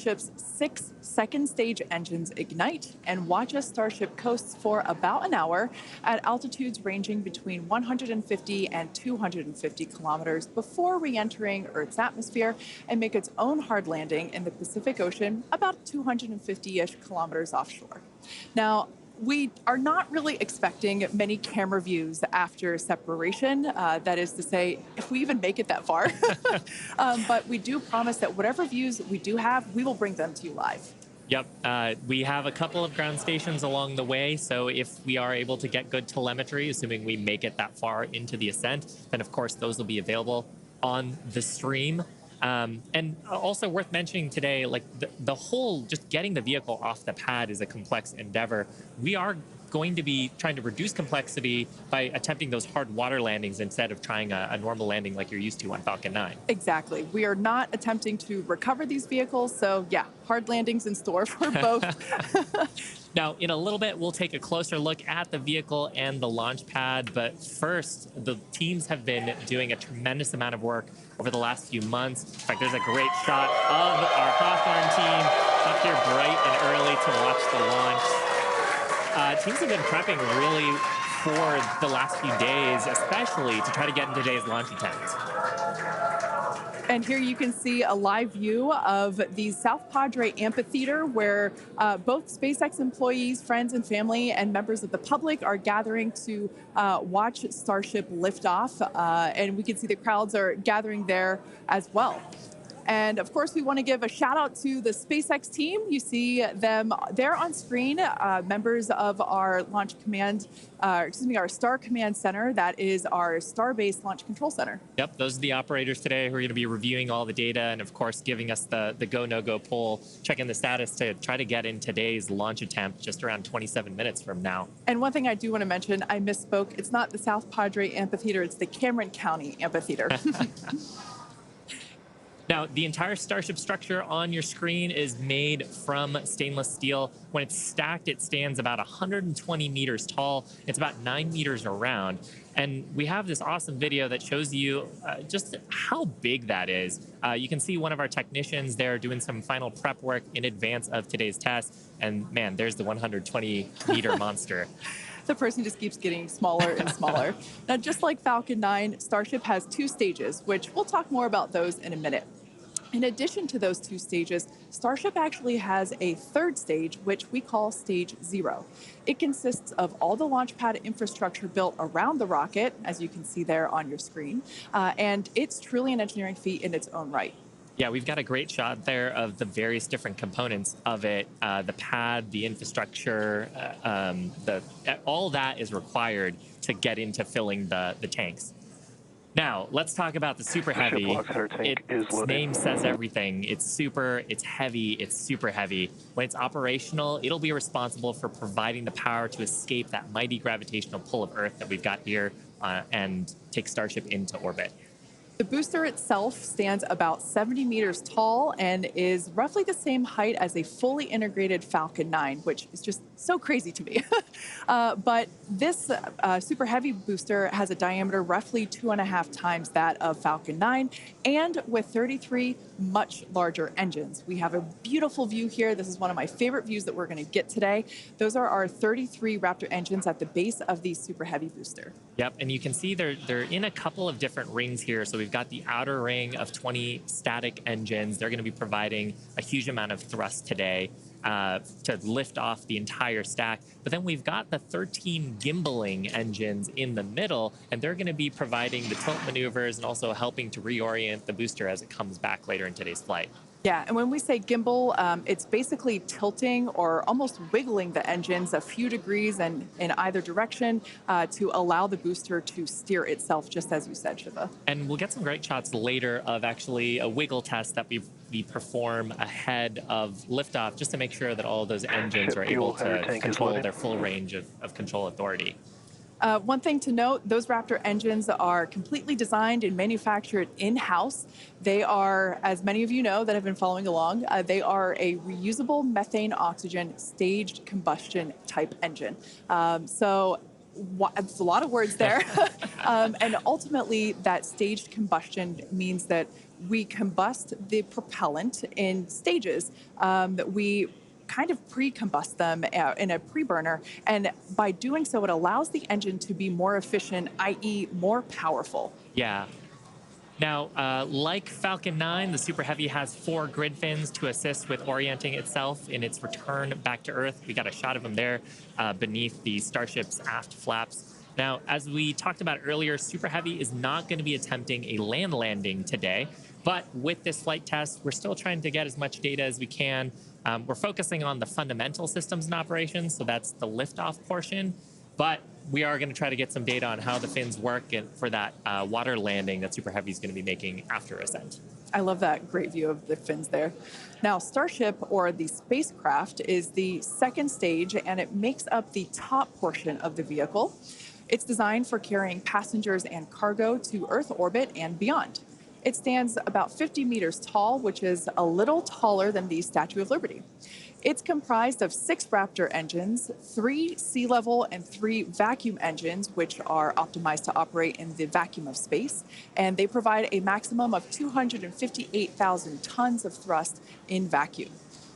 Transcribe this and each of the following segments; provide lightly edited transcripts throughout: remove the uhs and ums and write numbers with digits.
Starship's 6 second-stage engines ignite and watch as Starship coasts for about an hour at altitudes ranging between 150 and 250 kilometers before re-entering Earth's atmosphere and make its own hard landing in the Pacific Ocean about 250-ish kilometers offshore. Now, we are not really expecting many camera views after separation. That is to say, if we even make it that far. But we do promise that whatever views we do have, we will bring them to you live. Yep. We have a couple of ground stations along the way. So if we are able to get good telemetry, assuming we make it that far into the ascent, then of course those will be available on the stream. And also worth mentioning today, like the whole just getting the vehicle off the pad is a complex endeavor. We are going to be trying to reduce complexity by attempting those hard water landings instead of trying a normal landing like you're used to on Falcon 9. Exactly. We are not attempting to recover these vehicles. So yeah, hard landings in store for both. Now, in a little bit, we'll take a closer look at the vehicle and the launch pad. But first, the teams have been doing a tremendous amount of work over the last few months. In fact, there's a great shot of our Hawthorne team up here bright and early to watch the launch. Teams have been prepping really for the last few days, especially to try to get in today's launch attempt. And here you can see a live view of the South Padre Amphitheater where both SpaceX employees, friends and family, and members of the public are gathering to watch Starship lift off. And we can see the crowds are gathering there as well. And of course, we want to give a shout out to the SpaceX team. You see them there on screen, members of our launch command, our Star Command Center. That is our Star-based Launch Control Center. Yep, those are the operators today who are going to be reviewing all the data and, of course, giving us the go, no-go poll, checking the status to try to get in today's launch attempt just around 27 minutes from now. And one thing I do want to mention, I misspoke. It's not the South Padre Amphitheater. It's the Cameron County Amphitheater. Now, the entire Starship structure on your screen is made from stainless steel. When it's stacked, it stands about 120 meters tall. It's about 9 meters around. And we have this awesome video that shows you just how big that is. You can see one of our technicians there doing some final prep work in advance of today's test. And man, there's the 120-meter monster. The person just keeps getting smaller and smaller. Now, just like Falcon 9, Starship has 2 stages, which we'll talk more about those in a minute. In addition to those 2 stages, Starship actually has a 3rd stage, which we call Stage 0. It consists of all the launch pad infrastructure built around the rocket, as you can see there on your screen, and it's truly an engineering feat in its own right. Yeah, we've got a great shot there of the various different components of it. The pad, the infrastructure, all that is required to get into filling the tanks. Now, let's talk about the Super Heavy. Its name says everything. It's super, it's heavy, it's super heavy. When it's operational, it'll be responsible for providing the power to escape that mighty gravitational pull of Earth that we've got here and take Starship into orbit. The booster itself stands about 70 meters tall and is roughly the same height as a fully integrated Falcon 9, which is just so crazy to me. But this super heavy booster has a diameter roughly 2.5 times that of Falcon 9, and with 33 much larger engines. We have a beautiful view here. This is one of my favorite views that we're going to get today. Those are our 33 Raptor engines at the base of the super heavy booster. Yep, and you can see they're in a couple of different rings here. So we've got the outer ring of 20 static engines. They're going to be providing a huge amount of thrust today to lift off the entire stack. But then we've got the 13 gimbaling engines in the middle, and they're going to be providing the tilt maneuvers and also helping to reorient the booster as it comes back later in today's flight. Yeah, and when we say gimbal, it's basically tilting or almost wiggling the engines a few degrees and in either direction to allow the booster to steer itself, just as you said, Shiva. And we'll get some great shots later of actually a wiggle test that we perform ahead of liftoff, just to make sure that all of those engines are able to control their full range of control authority. One thing to note, those Raptor engines are completely designed and manufactured in-house. They are, as many of you know that have been following along, they are a reusable methane oxygen staged combustion type engine. So it's a lot of words there. And ultimately, that staged combustion means that we combust the propellant in stages. We kind of pre-combust them in a pre-burner. And by doing so, it allows the engine to be more efficient, i.e. more powerful. Yeah. Now, like Falcon 9, the Super Heavy has 4 grid fins to assist with orienting itself in its return back to Earth. We got a shot of them there beneath the Starship's aft flaps. Now, as we talked about earlier, Super Heavy is not going to be attempting a land landing today. But with this flight test, we're still trying to get as much data as we can. We're focusing on the fundamental systems and operations, so that's the liftoff portion. But we are going to try to get some data on how the fins work and for that water landing that Super Heavy is going to be making after ascent. I love that great view of the fins there. Now, Starship, or the spacecraft, is the second stage, and it makes up the top portion of the vehicle. It's designed for carrying passengers and cargo to Earth orbit and beyond. It stands about 50 meters tall, which is a little taller than the Statue of Liberty. It's comprised of 6 Raptor engines, 3 sea level and 3 vacuum engines, which are optimized to operate in the vacuum of space. And they provide a maximum of 258,000 tons of thrust in vacuum.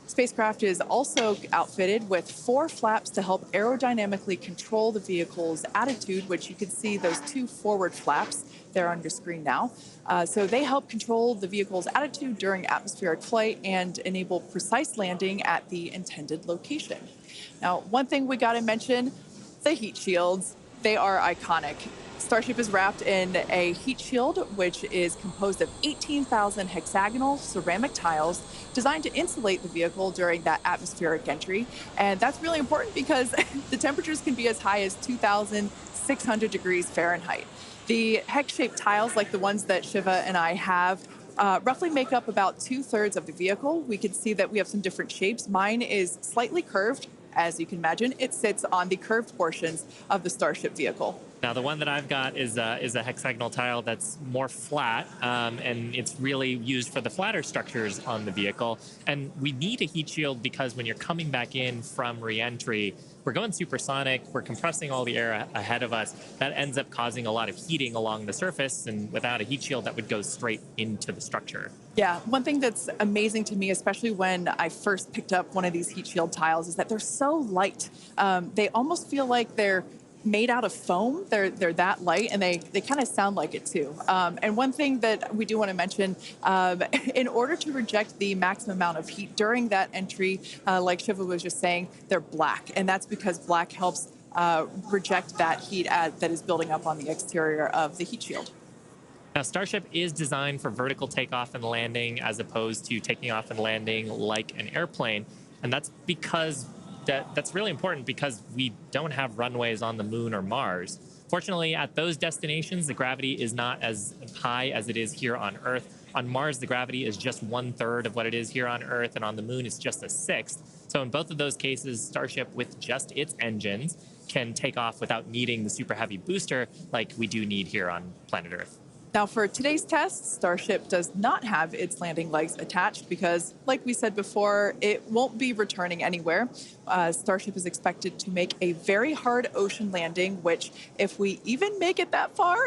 Spacecraft is also outfitted with 4 flaps to help aerodynamically control the vehicle's attitude, which you can see those 2 forward flaps there on your screen now. So they help control the vehicle's attitude during atmospheric flight and enable precise landing at the intended location. Now, one thing we got to mention, the heat shields. They are iconic. Starship is wrapped in a heat shield, which is composed of 18,000 hexagonal ceramic tiles designed to insulate the vehicle during that atmospheric entry. And that's really important because the temperatures can be as high as 2,600 degrees Fahrenheit. The hex-shaped tiles, like the ones that Shiva and I have, roughly make up about 2/3 of the vehicle. We can see that we have some different shapes. Mine is slightly curved. As you can imagine, it sits on the curved portions of the Starship vehicle. Now, the one that I've got is a hexagonal tile that's more flat, and it's really used for the flatter structures on the vehicle. And we need a heat shield because when you're coming back in from re-entry, we're going supersonic, we're compressing all the air ahead of us. That ends up causing a lot of heating along the surface, and without a heat shield, that would go straight into the structure. Yeah, one thing that's amazing to me, especially when I first picked up one of these heat shield tiles, is that they're so light. They almost feel like they're made out of foam. They're that light, and they kind of sound like it too. And one thing that we do want to mention, in order to reject the maximum amount of heat during that entry, like Shiva was just saying, they're black, and that's because black helps reject that heat that is building up on the exterior of the heat shield. Now, Starship is designed for vertical takeoff and landing as opposed to taking off and landing like an airplane. And that's because that's really important because we don't have runways on the moon or Mars. Fortunately, at those destinations, the gravity is not as high as it is here on Earth. On Mars, the gravity is just 1/3 of what it is here on Earth, and on the moon, it's just 1/6. So in both of those cases, Starship, with just its engines, can take off without needing the Super Heavy booster like we do need here on planet Earth. Now, for today's test, Starship does not have its landing legs attached because, like we said before, it won't be returning anywhere. Starship is expected to make a very hard ocean landing, which, if we even make it that far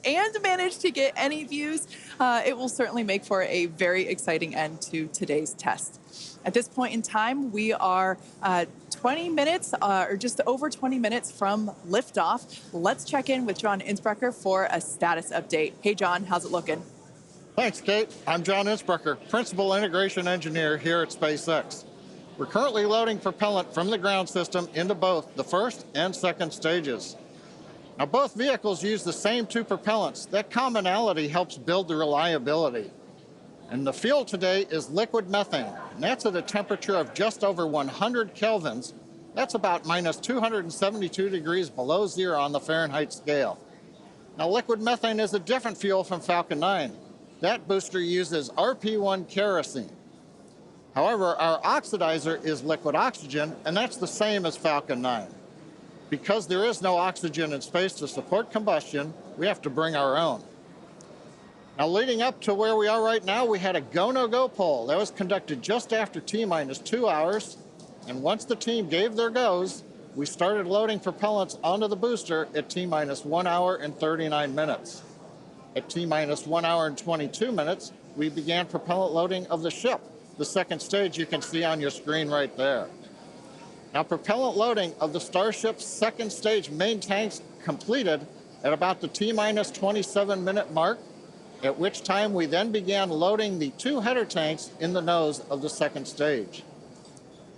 and manage to get any views, it will certainly make for a very exciting end to today's test. At this point in time, we are 20 minutes or just over 20 minutes from liftoff. Let's check in with John Innsbrucker for a status update. Hey, John, how's it looking? Thanks, Kate. I'm John Innsbrucker, Principal Integration Engineer here at SpaceX. We're currently loading propellant from the ground system into both the first and second stages. Now, both vehicles use the same 2 propellants. That commonality helps build the reliability. And the fuel today is liquid methane, and that's at a temperature of just over 100 kelvins. That's about minus 272 degrees below zero on the Fahrenheit scale. Now, liquid methane is a different fuel from Falcon 9. That booster uses RP1 kerosene. However, our oxidizer is liquid oxygen, and that's the same as Falcon 9. Because there is no oxygen in space to support combustion, we have to bring our own. Now, leading up to where we are right now, we had a go-no-go poll. That was conducted just after T-minus 2 hours. And once the team gave their goes, we started loading propellants onto the booster at T-minus 1 hour and 39 minutes. At T-minus 1 hour and 22 minutes, we began propellant loading of the ship. The second stage you can see on your screen right there. Now, propellant loading of the Starship's second stage main tanks completed at about the T-minus 27-minute mark, at which time we then began loading the 2 header tanks in the nose of the second stage.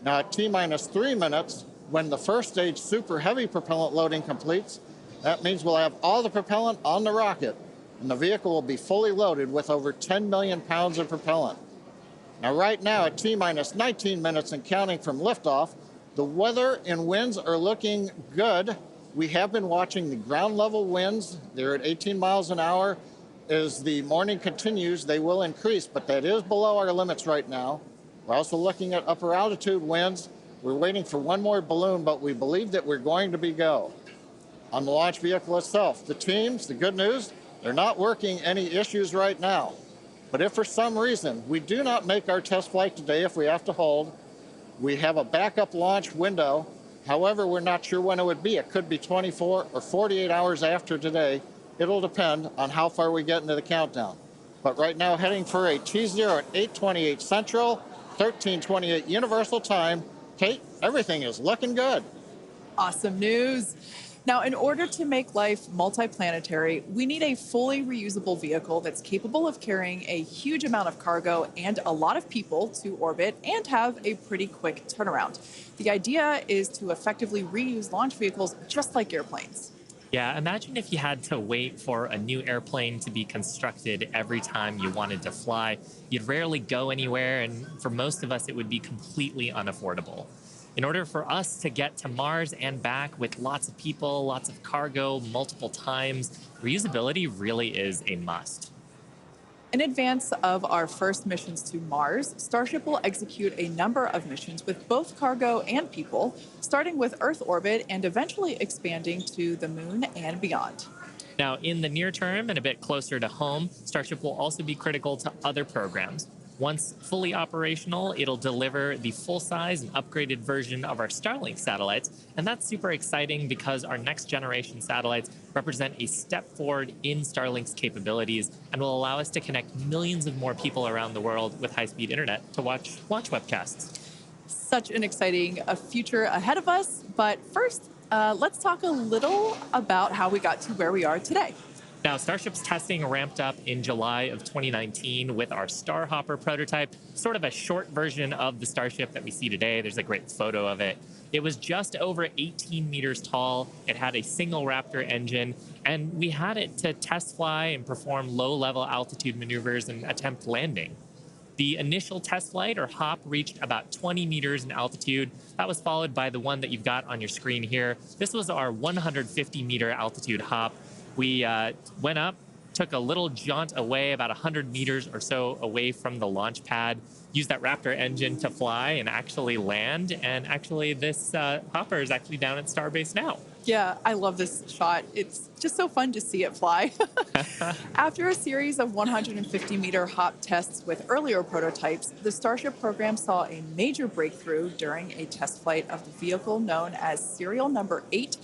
Now, at T-minus 3 minutes, when the first stage super heavy propellant loading completes, that means we'll have all the propellant on the rocket, and the vehicle will be fully loaded with over 10 million pounds of propellant. Now, right now, at T-minus 19 minutes and counting from liftoff, the weather and winds are looking good. We have been watching the ground level winds. They're at 18 miles an hour. As the morning continues, they will increase, but that is below our limits right now. We're also looking at upper altitude winds. We're waiting for one more balloon, but we believe that we're going to be go. On the launch vehicle itself, the teams, the good news, they're not working any issues right now. But if for some reason we do not make our test flight today, if we have to hold, we have a backup launch window. However, we're not sure when it would be. It could be 24 or 48 hours after today. It'll depend on how far we get into the countdown. But right now, heading for a T0 at 8:28 Central, 13:28 Universal Time. Kate, everything is looking good. Awesome news. Now, in order to make life multiplanetary, we need a fully reusable vehicle that's capable of carrying a huge amount of cargo and a lot of people to orbit and have a pretty quick turnaround. The idea is to effectively reuse launch vehicles just like airplanes. Yeah, imagine if you had to wait for a new airplane to be constructed every time you wanted to fly. You'd rarely go anywhere, and for most of us, it would be completely unaffordable. In order for us to get to Mars and back with lots of people, lots of cargo, multiple times, reusability really is a must. In advance of our first missions to Mars, Starship will execute a number of missions with both cargo and people, starting with Earth orbit and eventually expanding to the Moon and beyond. Now, in the near term and a bit closer to home, Starship will also be critical to other programs. Once fully operational, it'll deliver the full-size and upgraded version of our Starlink satellites, and that's super exciting because our next-generation satellites represent a step forward in Starlink's capabilities and will allow us to connect millions of more people around the world with high-speed internet to watch launch webcasts. Such an exciting future ahead of us, but first, let's talk a little about how we got to where we are today. Now, Starship's testing ramped up in July of 2019 with our Starhopper prototype, sort of a short version of the Starship that we see today. There's a great photo of it. It was just over 18 meters tall. It had a single Raptor engine, and we had it to test fly and perform low-level altitude maneuvers and attempt landing. The initial test flight, or hop, reached about 20 meters in altitude. That was followed by the one that you've got on your screen here. This was our 150-meter altitude hop. We went up, took a little jaunt away, about 100 meters or so away from the launch pad, used that Raptor engine to fly and actually land. And actually, this hopper is actually down at Starbase now. Yeah, I love this shot. It's just so fun to see it fly. After a series of 150-meter hop tests with earlier prototypes, the Starship program saw a major breakthrough during a test flight of the vehicle known as serial number 8,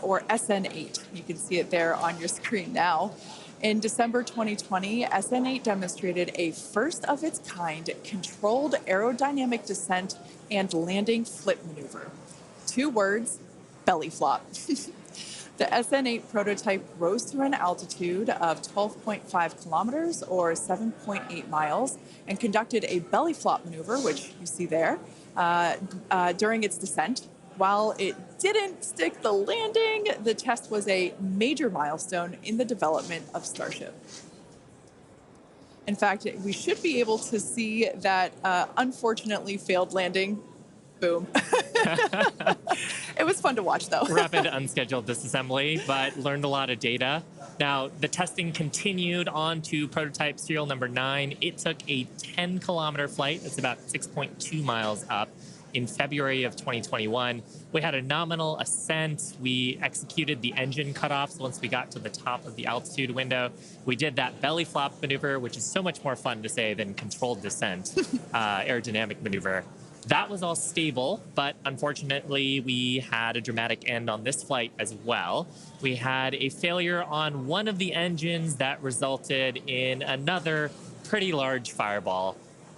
or SN8. You can see it there on your screen now. In December 2020, SN8 demonstrated a first-of-its-kind controlled aerodynamic descent and landing flip maneuver. 2 words, belly flop. The SN8 prototype rose to an altitude of 12.5 kilometers or 7.8 miles and conducted a belly flop maneuver, which you see there, during its descent. While it didn't stick the landing, the test was a major milestone in the development of Starship. In fact, we should be able to see that unfortunately failed landing. Boom. It was fun to watch, though. Rapid unscheduled disassembly, but learned a lot of data. Now, the testing continued on to prototype serial number 9. It took a 10-kilometer flight. That's about 6.2 miles up. In February of 2021, we had a nominal ascent. We executed the engine cutoffs once we got to the top of the altitude window. We did that belly flop maneuver, which is so much more fun to say than controlled descent, aerodynamic maneuver. That was all stable, but unfortunately, we had a dramatic end on this flight as well. We had a failure on one of the engines that resulted in another pretty large fireball.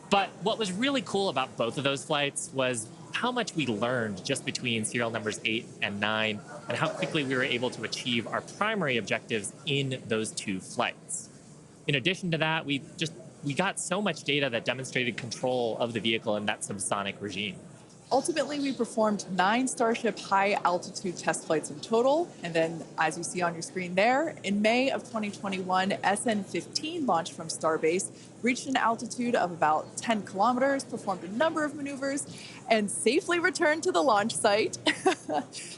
But what was really cool about both of those flights was how much we learned just between serial numbers 8 and 9, and how quickly we were able to achieve our primary objectives in those two flights. In addition to that, we got so much data that demonstrated control of the vehicle in that subsonic regime. Ultimately, we performed 9 Starship high-altitude test flights in total. And then, as you see on your screen there, in May of 2021, SN-15 launched from Starbase, reached an altitude of about 10 kilometers, performed a number of maneuvers, and safely returned to the launch site.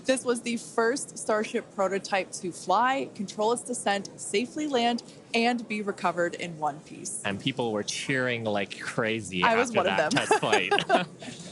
This was the first Starship prototype to fly, control its descent, safely land, and be recovered in one piece. And people were cheering like crazy I was after one of that them. test flight.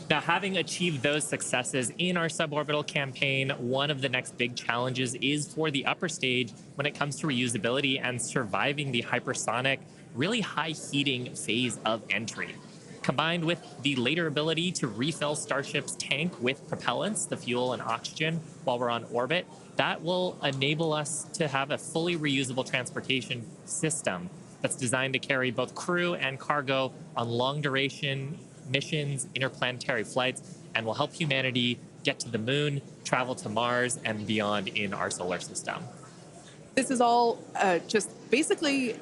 Now, having achieved those successes in our suborbital campaign, one of the next big challenges is for the upper stage when it comes to reusability and surviving the hypersonic, really high heating phase of entry. Combined with the later ability to refill Starship's tank with propellants, the fuel and oxygen, while we're on orbit, that will enable us to have a fully reusable transportation system that's designed to carry both crew and cargo on long duration missions, interplanetary flights, and will help humanity get to the moon, travel to Mars, and beyond in our solar system. This is all just basically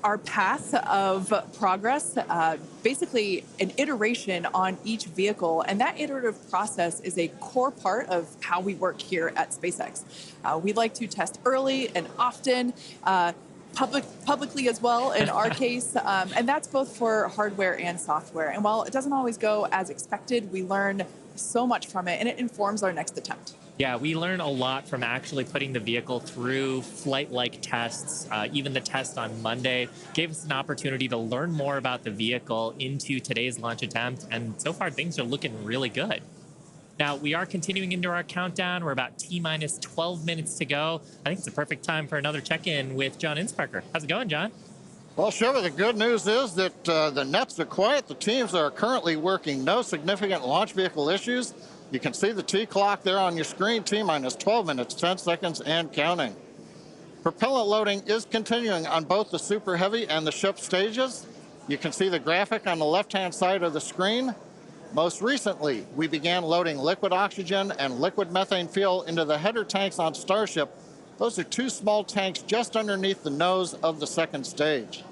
our path of progress, basically an iteration on each vehicle. And that iterative process is a core part of how we work here at SpaceX. We like to test early and often, publicly as well in our case, and that's both for hardware and software. And while it doesn't always go as expected, we learn so much from it, and it informs our next attempt. Yeah, we learn a lot from actually putting the vehicle through flight-like tests. Even the test on Monday gave us an opportunity to learn more about the vehicle into today's launch attempt, and so far things are looking really good. Now, we are continuing into our countdown. We're about T-minus 12 minutes to go. I think it's a perfect time for another check-in with John Innsbrucker. How's it going, John? Well, Shiva, the good news is that the nets are quiet. The teams are currently working no significant launch vehicle issues. You can see the T clock there on your screen, T-minus 12 minutes, 10 seconds, and counting. Propellant loading is continuing on both the Super Heavy and the ship stages. You can see the graphic on the left-hand side of the screen. Most recently, we began loading liquid oxygen and liquid methane fuel into the header tanks on Starship. Those are 2 small tanks just underneath the nose of the second stage.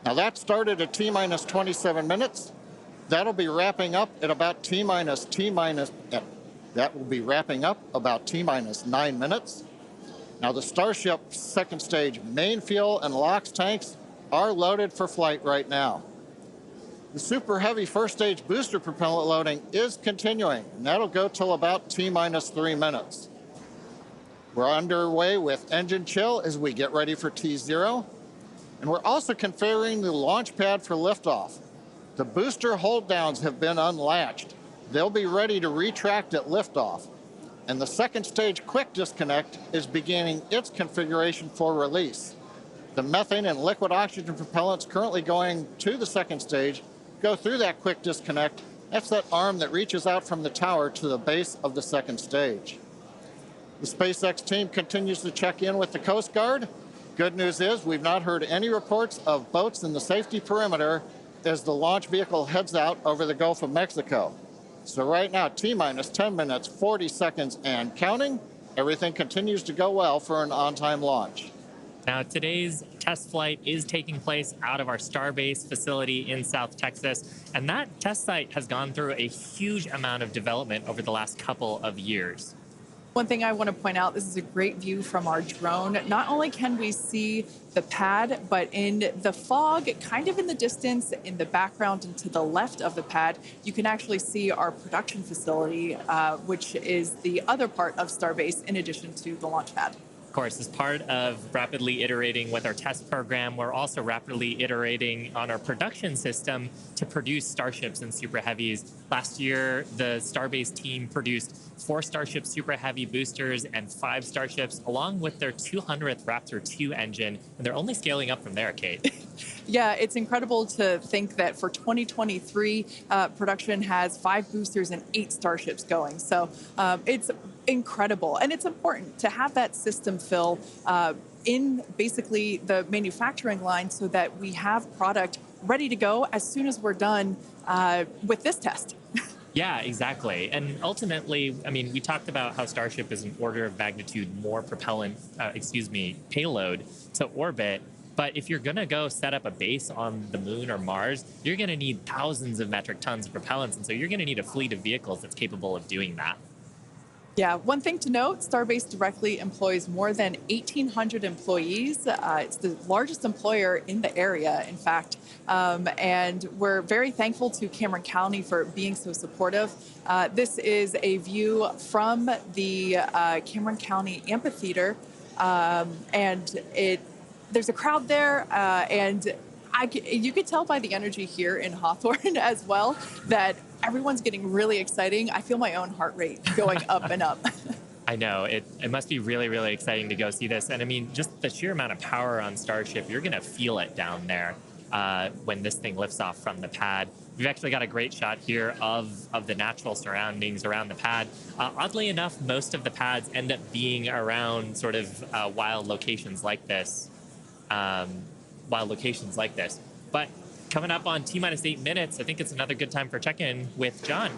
Now that started at T-minus 27 minutes. That'll be wrapping up at about that will be wrapping up about T-minus 9 minutes. Now the Starship second stage main fuel and LOX tanks are loaded for flight right now. The Super Heavy first stage booster propellant loading is continuing, and that'll go till about T-minus 3 minutes. We're underway with engine chill as we get ready for T0, and we're also configuring the launch pad for liftoff. The booster hold downs have been unlatched. They'll be ready to retract at liftoff, and the second stage quick disconnect is beginning its configuration for release. The methane and liquid oxygen propellants currently going to the second stage go through that quick disconnect. That's that arm that reaches out from the tower to the base of the second stage. The SpaceX team continues to check in with the Coast Guard. Good news is we've not heard any reports of boats in the safety perimeter as the launch vehicle heads out over the Gulf of Mexico. So right now, T-minus 10 minutes, 40 seconds, and counting. Everything continues to go well for an on-time launch. Now, today's test flight is taking place out of our Starbase facility in South Texas, and that test site has gone through a huge amount of development over the last couple of years. One thing I want to point out, this is a great view from our drone. Not only can we see the pad, but in the fog, kind of in the distance, in the background and to the left of the pad, you can actually see our production facility, which is the other part of Starbase in addition to the launch pad. Of course, as part of rapidly iterating with our test program, we're also rapidly iterating on our production system to produce Starships and Super Heavies. Last year, the Starbase team produced 4 Starship Super Heavy boosters and 5 Starships, along with their 200th Raptor 2 engine, and they're only scaling up from there, Kate. Yeah, it's incredible to think that for 2023, production has 5 boosters and 8 Starships going. So it's incredible. And it's important to have that system fill in basically the manufacturing line so that we have product ready to go as soon as we're done with this test. Yeah, exactly. And ultimately, I mean, we talked about how Starship is an order of magnitude more payload to orbit. But if you're going to go set up a base on the moon or Mars, you're going to need thousands of metric tons of propellants. And so you're going to need a fleet of vehicles that's capable of doing that. Yeah, one thing to note, Starbase directly employs more than 1,800 employees. It's the largest employer in the area, in fact. And we're very thankful to Cameron County for being so supportive. This is a view from the Cameron County Amphitheater. There's a crowd there, and you could tell by the energy here in Hawthorne as well that everyone's getting really exciting. I feel my own heart rate going up and up. I know. It must be really, really exciting to go see this. And I mean, just the sheer amount of power on Starship, you're going to feel it down there when this thing lifts off from the pad. We've actually got a great shot here of the natural surroundings around the pad. Oddly enough, most of the pads end up being around sort of wild locations like this. But coming up on T-minus 8 minutes, I think it's another good time for check-in with John.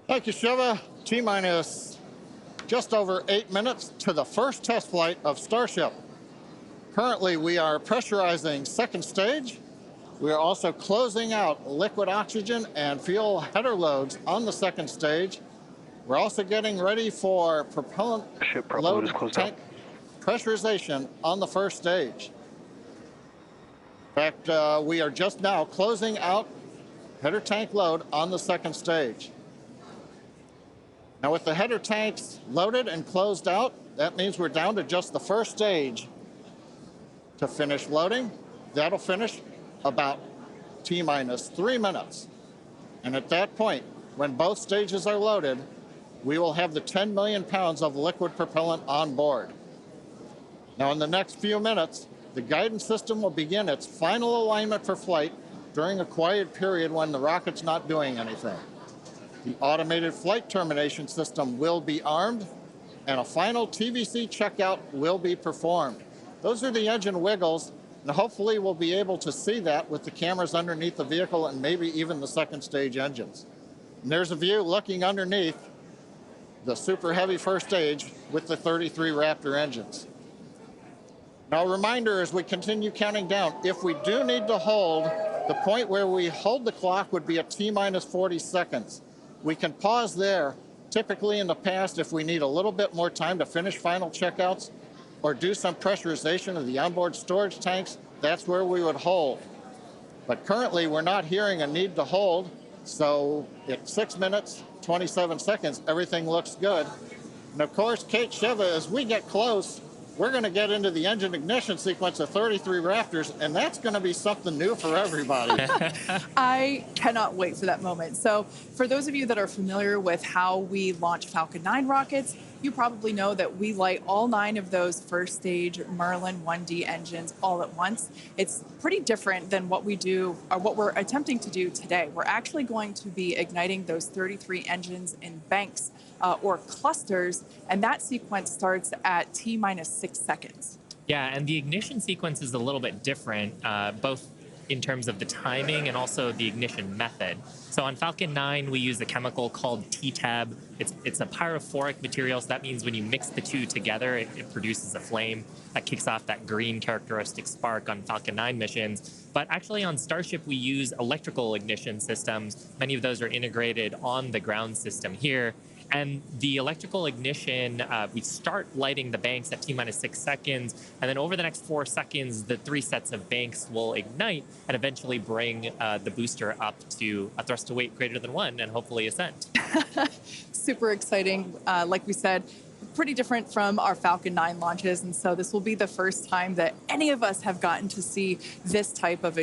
Thank you, Shiva. T-minus just over 8 minutes to the first test flight of Starship. Currently, we are pressurizing second stage. We are also closing out liquid oxygen and fuel header loads on the second stage. We're also getting ready for propellant load tank pressurization on the first stage. In fact, we are just now closing out header tank load on the second stage. Now with the header tanks loaded and closed out, that means we're down to just the first stage to finish loading. That'll finish about T-minus 3 minutes. And at that point, when both stages are loaded, we will have the 10 million pounds of liquid propellant on board. Now in the next few minutes, the guidance system will begin its final alignment for flight during a quiet period when the rocket's not doing anything. The automated flight termination system will be armed, and a final TVC checkout will be performed. Those are the engine wiggles, and hopefully we'll be able to see that with the cameras underneath the vehicle and maybe even the second stage engines. And there's a view looking underneath the super heavy first stage with the 33 Raptor engines. Now, a reminder as we continue counting down, if we do need to hold, the point where we hold the clock would be at T-minus 40 seconds. We can pause there. Typically in the past, if we need a little bit more time to finish final checkouts or do some pressurization of the onboard storage tanks, that's where we would hold. But currently, we're not hearing a need to hold, so at 6 minutes, 27 seconds, everything looks good. And of course, Kate, Shiva, as we get close, we're going to get into the engine ignition sequence of 33 Raptors, and that's going to be something new for everybody. I cannot wait for that moment. So for those of you that are familiar with how we launch Falcon 9 rockets, you probably know that we light all 9 of those first stage Merlin 1D engines all at once. It's pretty different than what we do, or what we're attempting to do today. We're actually going to be igniting those 33 engines in banks or clusters, and that sequence starts at T-minus 6 seconds. Yeah, and the ignition sequence is a little bit different, both in terms of the timing and also the ignition method. So on Falcon 9, we use a chemical called T-Tab. It's a pyrophoric material, so that means when you mix the two together, it produces a flame that kicks off that green characteristic spark on Falcon 9 missions. But actually on Starship, we use electrical ignition systems. Many of those are integrated on the ground system here. And the electrical ignition, we start lighting the banks at T-minus 6 seconds, and then over the next 4 seconds, the 3 sets of banks will ignite and eventually bring the booster up to a thrust to weight greater than 1 and hopefully ascent. Super exciting. Like we said, pretty different from our Falcon 9 launches, and so this will be the first time that any of us have gotten to see this type of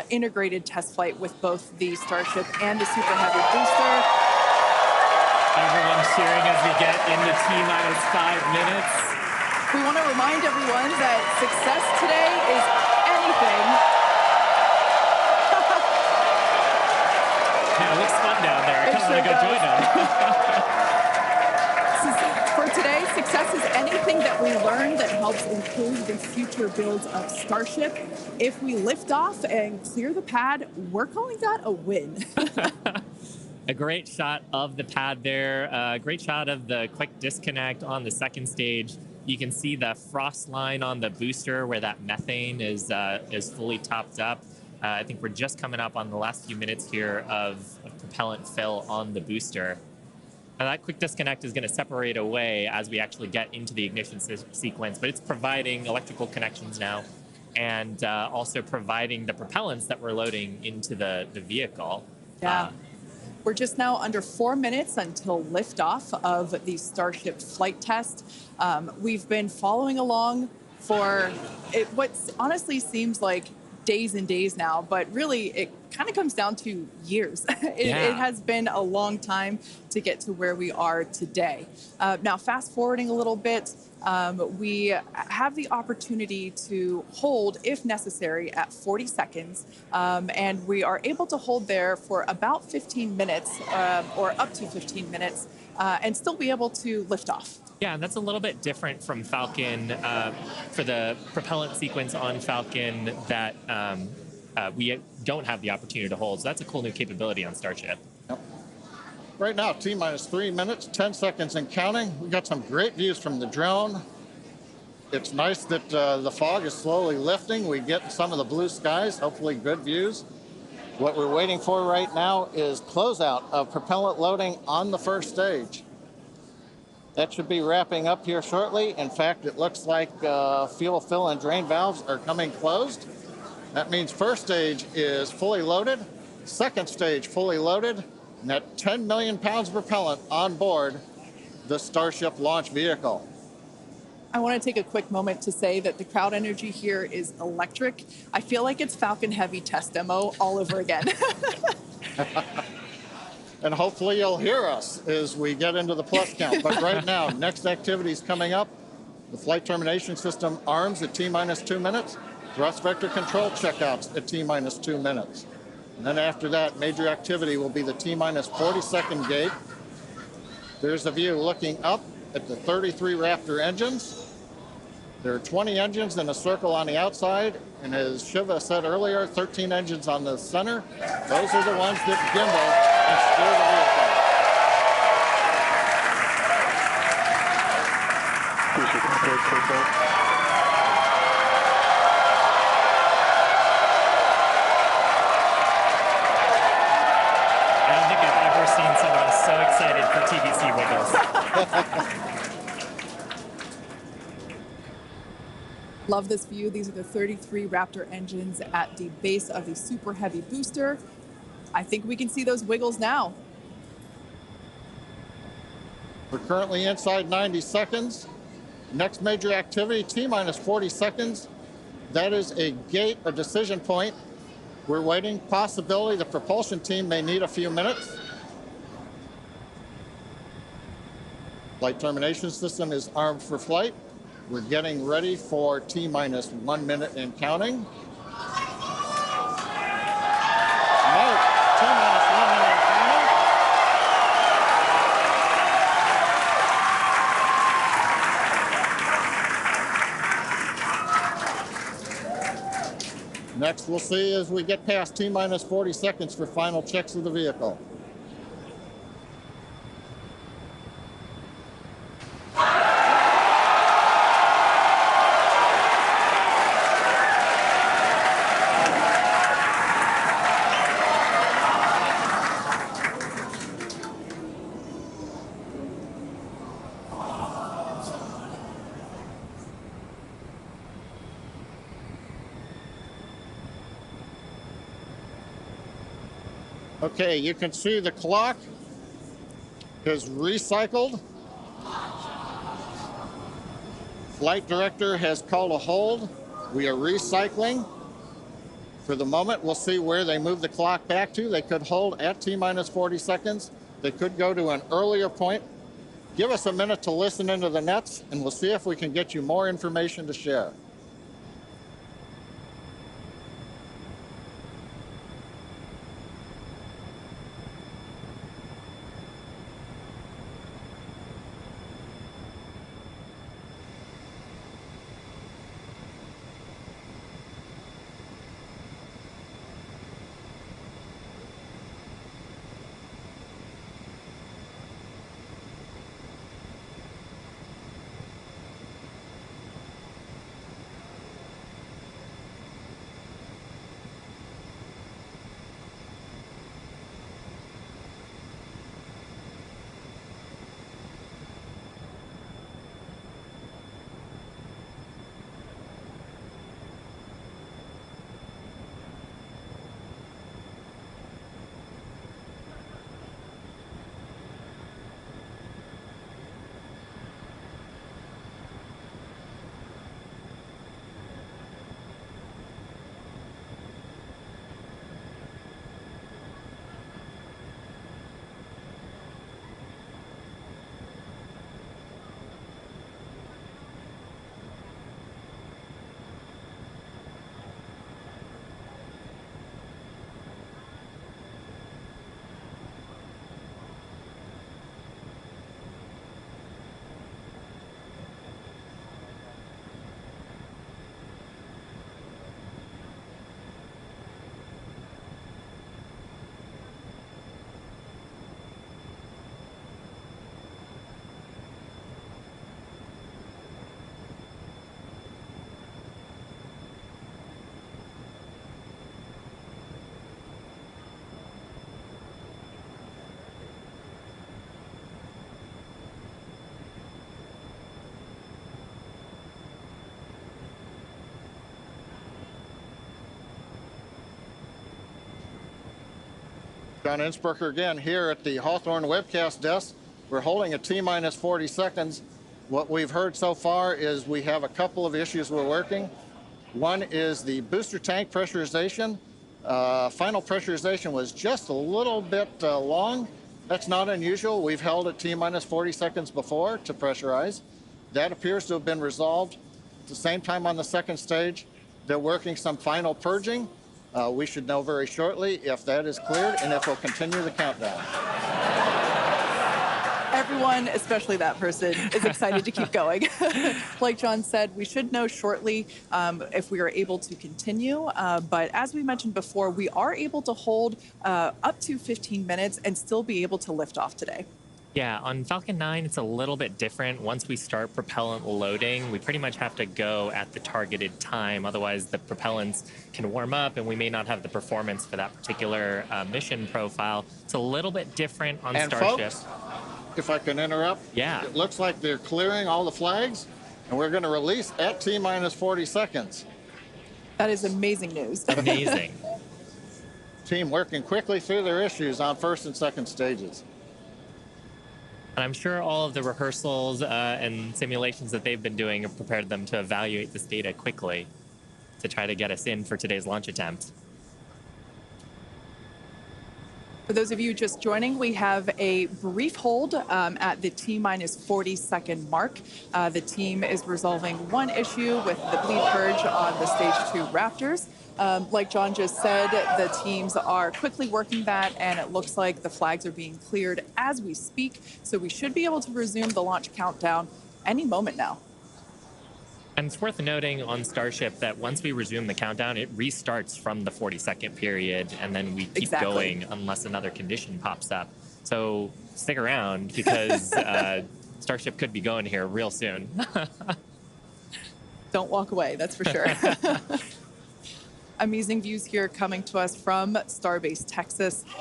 integrated test flight with both the Starship and the Super Heavy booster. Everyone cheering as we get into T-minus 5 minutes. We want to remind everyone that success today is anything. Yeah, it looks fun down there. I kind of want to go join them. For today, success is anything that we learn that helps improve the future builds of Starship. If we lift off and clear the pad, we're calling that a win. A great shot of the pad there. A great shot of the quick disconnect on the second stage. You can see the frost line on the booster where that methane is fully topped up. I think we're just coming up on the last few minutes here of propellant fill on the booster. Now that quick disconnect is going to separate away as we actually get into the ignition sequence, but it's providing electrical connections now and also providing the propellants that we're loading into the vehicle. Yeah. We're just now under 4 minutes until liftoff of the Starship flight test. We've been following along for what honestly seems like days and days now, but really it kind of comes down to years. It has been a long time to get to where we are today. Now, fast forwarding a little bit, we have the opportunity to hold, if necessary, at 40 seconds, and we are able to hold there for about 15 minutes or up to 15 minutes and still be able to lift off. Yeah, and that's a little bit different from Falcon for the propellant sequence on Falcon that we don't have the opportunity to hold. So that's a cool new capability on Starship. Yep. Right now, T-minus 3 minutes, 10 seconds and counting. We got some great views from the drone. It's nice that the fog is slowly lifting. We get some of the blue skies, hopefully good views. What we're waiting for right now is closeout of propellant loading on the first stage. That should be wrapping up here shortly. In fact, it looks like fuel fill and drain valves are coming closed. That means first stage is fully loaded, second stage fully loaded, and that 10 million pounds of propellant on board the Starship launch vehicle. I want to take a quick moment to say that the crowd energy here is electric. I feel like it's Falcon Heavy test demo all over again. And hopefully you'll hear us as we get into the plus count. But right now, next activity is coming up. The flight termination system arms at T-minus 2 minutes. Thrust vector control checkouts at T-minus 2 minutes. And then after that, major activity will be the T-minus 40-second gate. There's a view looking up at the 33 Raptor engines. There are 20 engines in a circle on the outside, and as Shiva said earlier, 13 engines on the center. Those are the ones that gimbal and steer the vehicle. I don't think I've ever seen someone so excited for TVC wiggles. Love this view. These are the 33 Raptor engines at the base of the super heavy booster. I think we can see those wiggles now. We're currently inside 90 seconds. Next major activity, T-minus 40 seconds. That is a gate, a decision point. We're waiting. Possibility the propulsion team may need a few minutes. Flight termination system is armed for flight. We're getting ready for T-minus 1 minute and counting. Note, T-minus 1 minute and counting. Next, we'll see as we get past T-minus 40 seconds for final checks of the vehicle. Okay, you can see the clock is recycled. Flight director has called a hold. We are recycling. For the moment, we'll see where they move the clock back to. They could hold at T-minus 40 seconds. They could go to an earlier point. Give us a minute to listen into the nets, and we'll see if we can get you more information to share. John Innsbrucker again here at the Hawthorne webcast desk. We're holding a T-minus 40 seconds. What we've heard so far is we have a couple of issues we're working. One is the booster tank pressurization. Final pressurization was just a little bit long. That's not unusual. We've held at T-minus 40 seconds before to pressurize. That appears to have been resolved. At the same time on the second stage, they're working some final purging. We should know very shortly if that is cleared and if we'll continue the countdown. Everyone, especially that person, is excited to keep going. Like John said, we should know shortly if we are able to continue. But as we mentioned before, we are able to hold up to 15 minutes and still be able to lift off today. Yeah, on Falcon 9, it's a little bit different. Once we start propellant loading, we pretty much have to go at the targeted time. Otherwise, the propellants can warm up and we may not have the performance for that particular mission profile. It's a little bit different on Starship. Folks, if I can interrupt, yeah, it looks like they're clearing all the flags and we're going to release at T-minus 40 seconds. That is amazing news. Amazing. Team working quickly through their issues on first and second stages. And I'm sure all of the rehearsals and simulations that they've been doing have prepared them to evaluate this data quickly to try to get us in for today's launch attempt. For those of you just joining, we have a brief hold at the T-minus 40 second mark. The team is resolving one issue with the bleed purge on the stage 2 Raptors. Like John just said, the teams are quickly working that, and it looks like the flags are being cleared as we speak. So we should be able to resume the launch countdown any moment now. And it's worth noting on Starship that once we resume the countdown, it restarts from the 40-second period, and then we keep going unless another condition pops up. So stick around because Starship could be going here real soon. Don't walk away, that's for sure. Amazing views here coming to us from Starbase, Texas. Cheering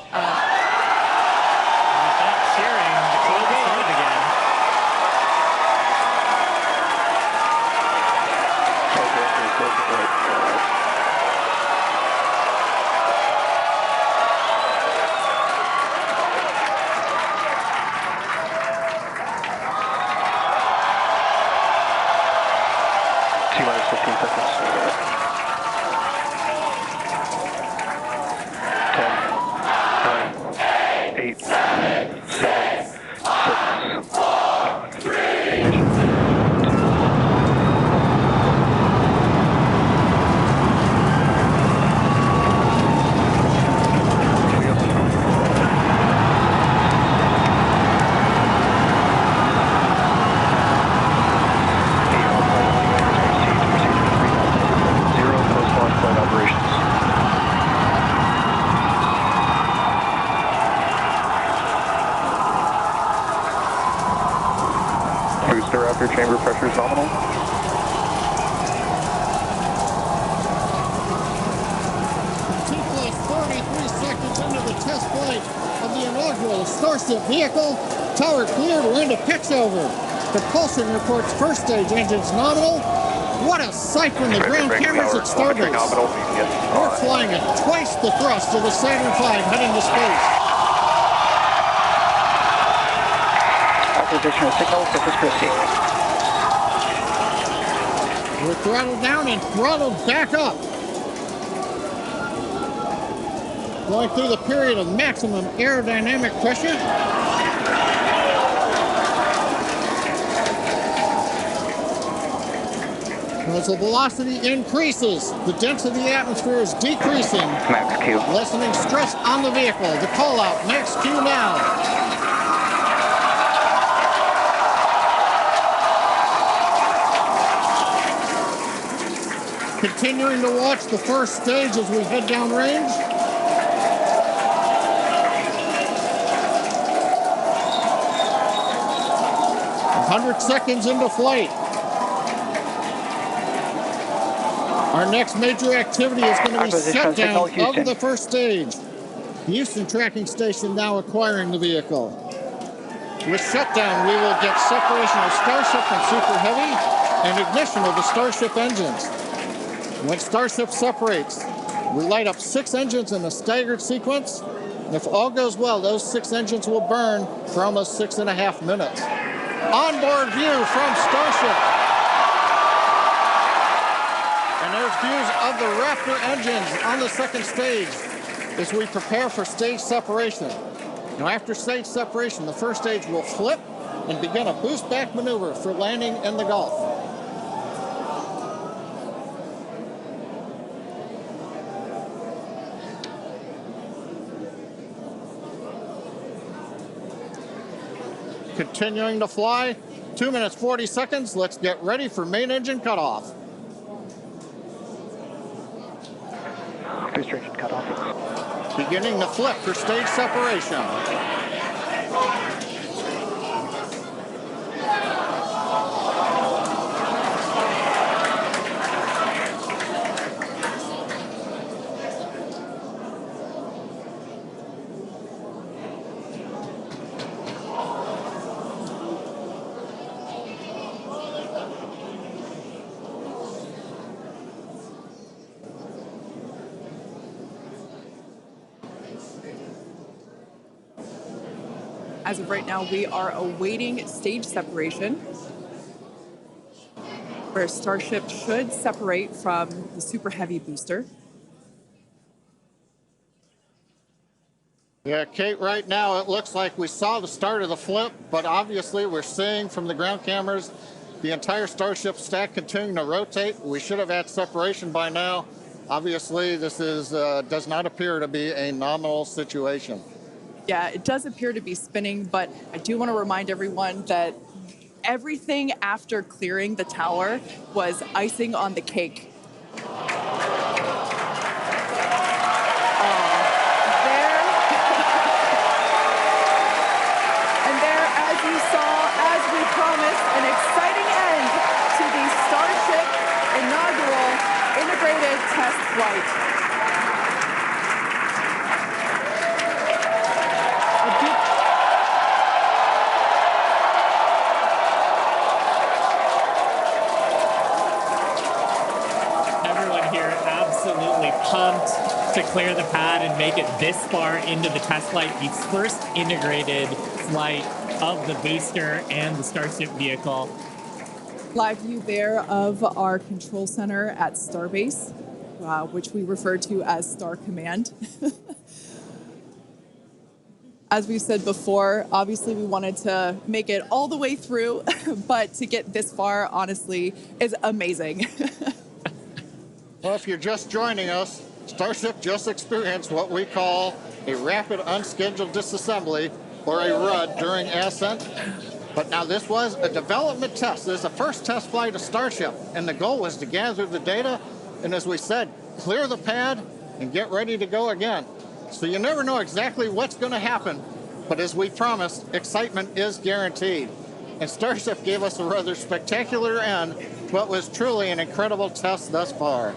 to close the start again. T-minus 15 seconds. 10, 9, 8, 7, 6, 5, 3, Raptor chamber pressure is nominal. T+33 seconds into the test flight of the inaugural Starship vehicle. Tower cleared, we're into pitch over. Propulsion reports first stage engines nominal. What a sight from the ground cameras at Starbase. We're flying at twice the thrust of the Saturn V heading to space. Authorization of signal, surface proceed. We're throttled down and throttled back up. Going through the period of maximum aerodynamic pressure. As the velocity increases, the density of the atmosphere is decreasing. Max Q. Lessening stress on the vehicle. The call out, max Q now. Continuing to watch the first stage as we head down range. A 100 seconds into flight. Our next major activity is going to be shutdown of the first stage. Houston tracking station now acquiring the vehicle. With shutdown, we will get separation of Starship from Super Heavy and ignition of the Starship engines. When Starship separates, we light up 6 engines in a staggered sequence. And if all goes well, those 6 engines will burn for almost 6.5 minutes. Onboard view from Starship. And there's views of the Raptor engines on the second stage as we prepare for stage separation. Now, after stage separation, the first stage will flip and begin a boost back maneuver for landing in the Gulf. Continuing to fly, 2 minutes 40 seconds. Let's get ready for main engine cutoff. Booster engine cutoff. Beginning to flip for stage separation. As of right now, we are awaiting stage separation, where Starship should separate from the Super Heavy booster. Yeah, Kate, right now it looks like we saw the start of the flip, but obviously we're seeing from the ground cameras the entire Starship stack continuing to rotate. We should have had separation by now. Obviously, this is does not appear to be a nominal situation. Yeah, it does appear to be spinning, but I do want to remind everyone that everything after clearing the tower was icing on the cake. And there, as you saw, as we promised, an exciting end to the Starship inaugural integrated test flight. Pumped to clear the pad and make it this far into the test flight, the first integrated flight of the booster and the Starship vehicle. Live view there of our control center at Starbase, which we refer to as Star Command. As we said before, obviously we wanted to make it all the way through, but to get this far, honestly, is amazing. Well, if you're just joining us, Starship just experienced what we call a rapid unscheduled disassembly, or a RUD, during ascent. But now this was a development test. This is the first test flight of Starship, and the goal was to gather the data, and as we said, clear the pad and get ready to go again. So you never know exactly what's going to happen, but as we promised, excitement is guaranteed. And Starship gave us a rather spectacular end to what was truly an incredible test thus far.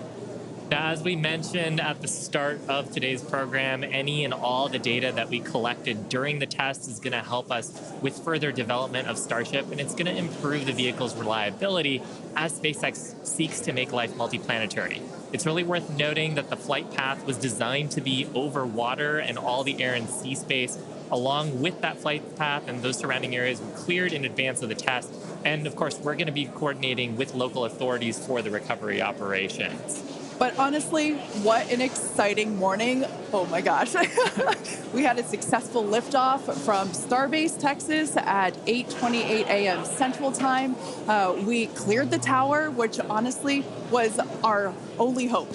Now, as we mentioned at the start of today's program, any and all the data that we collected during the test is going to help us with further development of Starship, and it's going to improve the vehicle's reliability as SpaceX seeks to make life multiplanetary. It's really worth noting that the flight path was designed to be over water and all the air and sea space. Along with that flight path and those surrounding areas were cleared in advance of the test. And of course, we're going to be coordinating with local authorities for the recovery operations. But honestly, what an exciting morning. Oh my gosh. We had a successful liftoff from Starbase, Texas at 8:28 a.m. Central Time. We cleared the tower, which honestly was our only hope.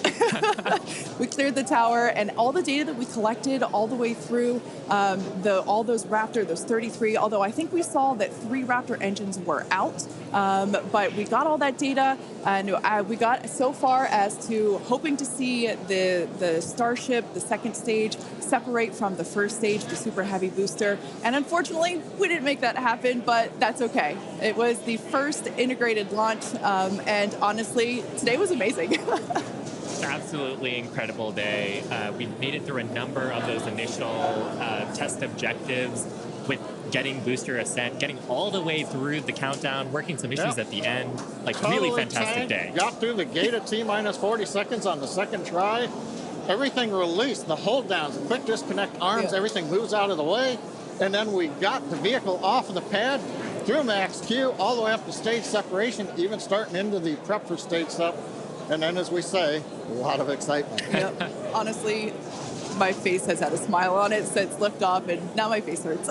We cleared the tower, and all the data that we collected all the way through all those Raptor, those 33, although I think we saw that 3 Raptor engines were out, but we got all that data, and we got so far as to hoping to see the Starship, the second stage, separate from the first stage, the Super Heavy booster. And unfortunately, we didn't make that happen, but that's okay. It was the first integrated launch, and honestly, today was amazing. Absolutely incredible day. We made it through a number of those initial test objectives with getting booster ascent, getting all the way through the countdown, working some issues at the end. Like, totally really fantastic day. Got through the gate at T-minus 40 seconds on the second try. everything released, the hold downs, the quick disconnect arms, everything moves out of the way. And then we got the vehicle off of the pad, through max Q, all the way up to stage separation, even starting into the prep for stage sep. And then, as we say, a lot of excitement. Yep. Honestly, my face has had a smile on it since liftoff, and now my face hurts.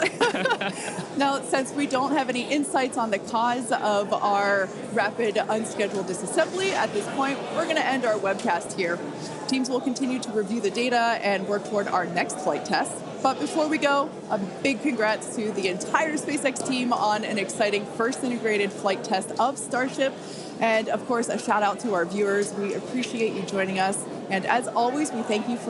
Now, since we don't have any insights on the cause of our rapid unscheduled disassembly at this point, we're going to end our webcast here. Teams will continue to review the data and work toward our next flight test. But before we go, a big congrats to the entire SpaceX team on an exciting first integrated flight test of Starship. And of course, a shout out to our viewers. We appreciate you joining us. And as always, we thank you for